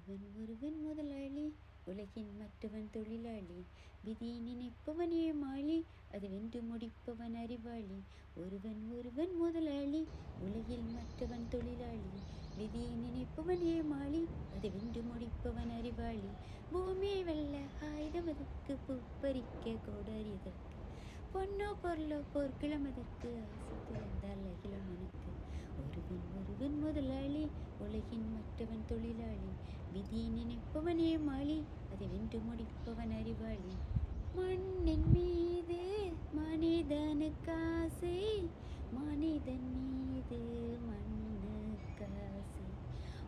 ஒருவன் ஒருவன் முதலாளி, உலகின் மற்றவன் தொழிலாளி. விதியை நினைப்பவன் ஏமாளி, அதை வென்று முடிப்பவன் அறிவாளி. ஒருவன் ஒருவன் முதலாளி, உலகில் மற்றவன் தொழிலாளி. விதியை நினைப்பவன் ஏமாளி, அதை வென்று முடிப்பவன் அறிவாளி. பூமியை வெல்ல ஆயுதம் எதற்கு, பூப்பறிக்க கோடாரி எதற்கு, பொன்னோ பொருளோ போர்க்கிழம் எதற்கு, ஆசைத்து வந்தால் அகிலம் உனக்கு. ஒருவன் ஒருவன் முதலாளி, உலகின் மற்றவன் தொழிலாளி. விதியை நினைப்பவன் ஏமாளி, அதை வென்று முடிப்பவன் அறிவாளி. மண்ணின் மீது மனிதனுக்கு ஆசை, மனிதன் மீது மண்ணுக்கு ஆசை.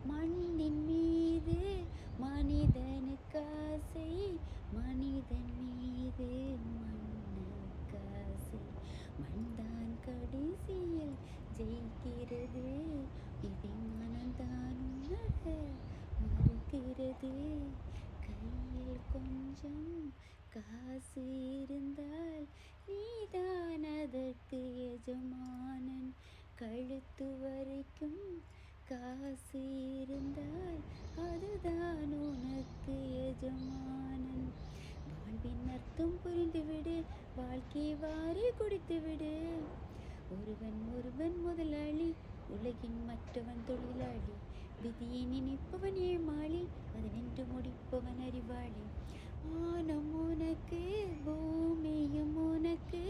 மண்ணின் மீது மனிதனுக்கு ஆசை, மனிதன் மீது மண்ணுக்கு ஆசை. மண்தான் கடைசியில் ஜெயிக்கிறது, இதை மனம்தான் உணர மறுக்கிறது. கையில் கொஞ்சம் காசு இருந்தால் நீதான் அதற்கு எஜமானன். கழுத்து வரைக்கும் காசு இருந்தால் அதுதான் உனக்கு எஜமானன். வாழ்வின் அர்த்தம் புரிந்துவிடு, வாழ்க்கை வாரி குடித்துவிடு. ஒருவன் ஒருவன் முதலாளி, உலகின் மற்றவன் தொழிலாளி. விதியை நினைப்பவன் ஏமாளி, அதை வென்று முடிப்பவன் அறிவாளி. வானம் உனக்கு பூமியும் உனக்கு,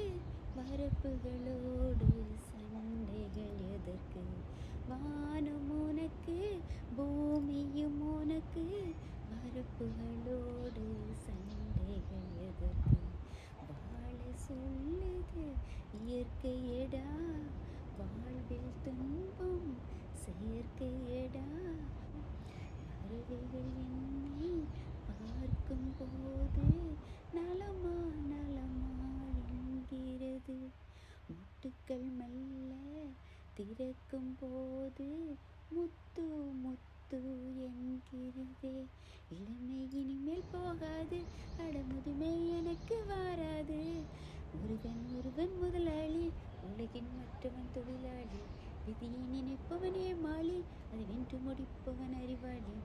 வரப்புகளோடு சண்டைகள் எதற்கு. வானம் உனக்கு பூமியும் உனக்கு, வரப்புகளோடு சண்டைகள் எதற்கு. வாழ சொல்லுது இயற்கையடா, வாழ்வில் துன்பம் செயற்கையடா. பறவைகள் என்னை பார்க்கும் போது நலமா நலமா என்கிறது. முட்டுக்கள் மெல்ல திறக்கும் போது முத்து முத்து என்கிறதே. இளமை இனிமேல் போகாது, அடமுதுமை எனக்கு வாராது. ஒருவன் ஒருவன் முதலாளி, உலகின் மற்றவன் தொழிலாளி. விதியை நினைப்பவன் ஏமாளி, அதை வென்று முடிப்பவன் அறிவாளி.